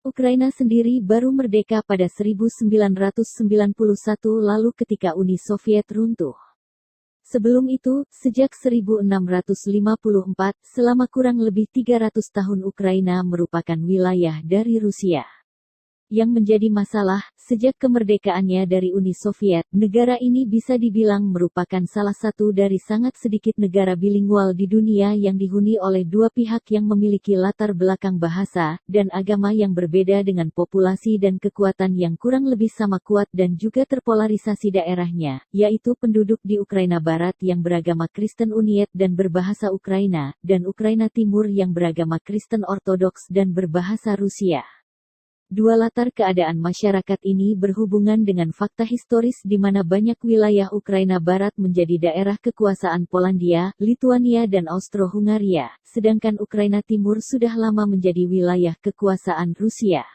Ukraina sendiri baru merdeka pada 1991 lalu ketika Uni Soviet runtuh. Sebelum itu, sejak 1654, selama kurang lebih 300 tahun Ukraina merupakan wilayah dari Rusia. Yang menjadi masalah, sejak kemerdekaannya dari Uni Soviet, negara ini bisa dibilang merupakan salah satu dari sangat sedikit negara bilingual di dunia yang dihuni oleh dua pihak yang memiliki latar belakang bahasa dan agama yang berbeda dengan populasi dan kekuatan yang kurang lebih sama kuat dan juga terpolarisasi daerahnya, yaitu penduduk di Ukraina Barat yang beragama Kristen Uniet dan berbahasa Ukraina, dan Ukraina Timur yang beragama Kristen Ortodoks dan berbahasa Rusia. Dua latar keadaan masyarakat ini berhubungan dengan fakta historis di mana banyak wilayah Ukraina Barat menjadi daerah kekuasaan Polandia, Lituania dan Austro-Hungaria, sedangkan Ukraina Timur sudah lama menjadi wilayah kekuasaan Rusia.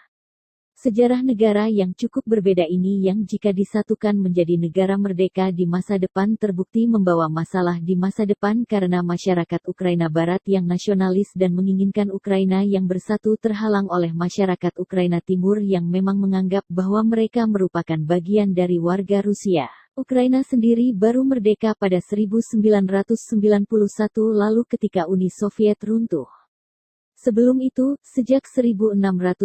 Sejarah negara yang cukup berbeda ini yang jika disatukan menjadi negara merdeka di masa depan terbukti membawa masalah di masa depan karena masyarakat Ukraina Barat yang nasionalis dan menginginkan Ukraina yang bersatu terhalang oleh masyarakat Ukraina Timur yang memang menganggap bahwa mereka merupakan bagian dari warga Rusia. Ukraina sendiri baru merdeka pada 1991 lalu ketika Uni Soviet runtuh. Sebelum itu, sejak 1654,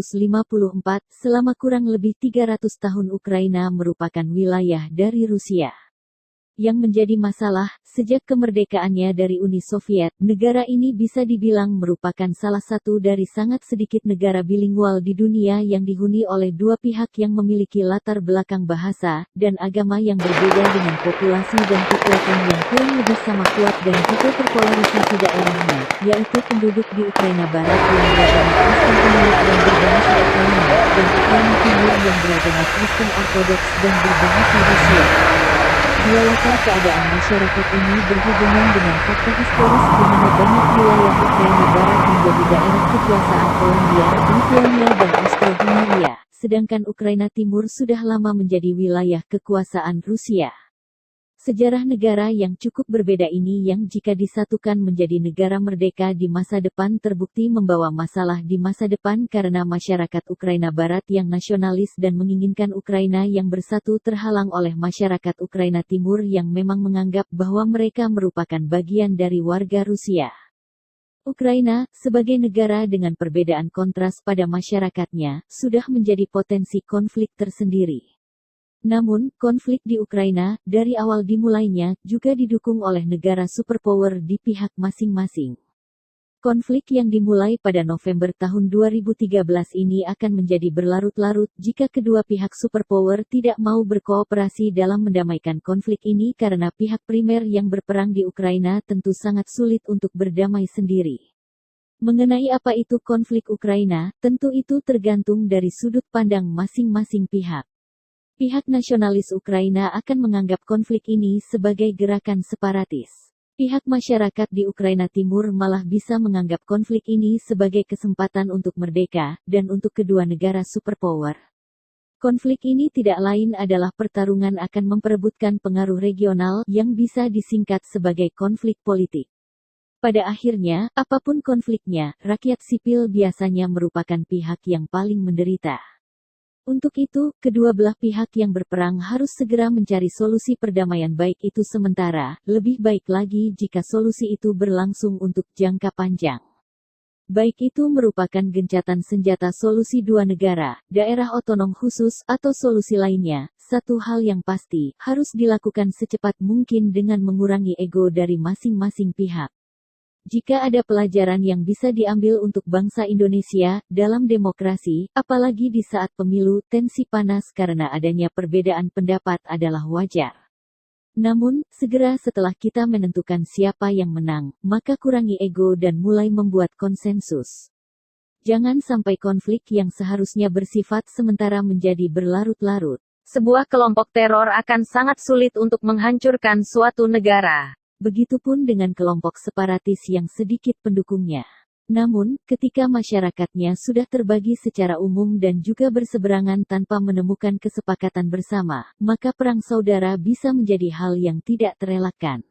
selama kurang lebih 300 tahun Ukraina merupakan wilayah dari Rusia. Yang menjadi masalah, sejak kemerdekaannya dari Uni Soviet, negara ini bisa dibilang merupakan salah satu dari sangat sedikit negara bilingual di dunia yang dihuni oleh dua pihak yang memiliki latar belakang bahasa dan agama yang berbeda dengan populasi dan kekuatan yang kurang lebih sama kuat dan juga terpolarisasi daerahnya, yaitu penduduk di Ukraina Barat yang beragama Kristen Uniet dan berbahasa Ukraina, dan Ukraina Timur yang beragama Kristen Ortodoks dan berbahasa Rusia. Dua latar keadaan masyarakat ini berhubungan dengan fakta historis di mana banyak wilayah Ukraina Barat menjadi daerah kekuasaan Polandia, Lituania dan Austro-Hungaria, sedangkan Ukraina Timur sudah lama menjadi wilayah kekuasaan Rusia. Sejarah negara yang cukup berbeda ini yang jika disatukan menjadi negara merdeka di masa depan terbukti membawa masalah di masa depan karena masyarakat Ukraina Barat yang nasionalis dan menginginkan Ukraina yang bersatu terhalang oleh masyarakat Ukraina Timur yang memang menganggap bahwa mereka merupakan bagian dari warga Rusia. Ukraina, sebagai negara dengan perbedaan kontras pada masyarakatnya, sudah menjadi potensi konflik tersendiri. Namun, konflik di Ukraina, dari awal dimulainya, juga didukung oleh negara superpower di pihak masing-masing. Konflik yang dimulai pada November tahun 2013 ini akan menjadi berlarut-larut jika kedua pihak superpower tidak mau berkooperasi dalam mendamaikan konflik ini karena pihak primer yang berperang di Ukraina tentu sangat sulit untuk berdamai sendiri. Mengenai apa itu konflik Ukraina, tentu itu tergantung dari sudut pandang masing-masing pihak. Pihak nasionalis Ukraina akan menganggap konflik ini sebagai gerakan separatis. Pihak masyarakat di Ukraina Timur malah bisa menganggap konflik ini sebagai kesempatan untuk merdeka, dan untuk kedua negara superpower. Konflik ini tidak lain adalah pertarungan akan memperebutkan pengaruh regional yang bisa disingkat sebagai konflik politik. Pada akhirnya, apapun konfliknya, rakyat sipil biasanya merupakan pihak yang paling menderita. Untuk itu, kedua belah pihak yang berperang harus segera mencari solusi perdamaian baik itu sementara, lebih baik lagi jika solusi itu berlangsung untuk jangka panjang. Baik itu merupakan gencatan senjata solusi dua negara, daerah otonom khusus, atau solusi lainnya, satu hal yang pasti, harus dilakukan secepat mungkin dengan mengurangi ego dari masing-masing pihak. Jika ada pelajaran yang bisa diambil untuk bangsa Indonesia dalam demokrasi, apalagi di saat pemilu, tensi panas karena adanya perbedaan pendapat adalah wajar. Namun, segera setelah kita menentukan siapa yang menang, maka kurangi ego dan mulai membuat konsensus. Jangan sampai konflik yang seharusnya bersifat sementara menjadi berlarut-larut. Sebuah kelompok teror akan sangat sulit untuk menghancurkan suatu negara. Begitupun dengan kelompok separatis yang sedikit pendukungnya. Namun, ketika masyarakatnya sudah terbagi secara umum dan juga berseberangan tanpa menemukan kesepakatan bersama, maka perang saudara bisa menjadi hal yang tidak terelakkan.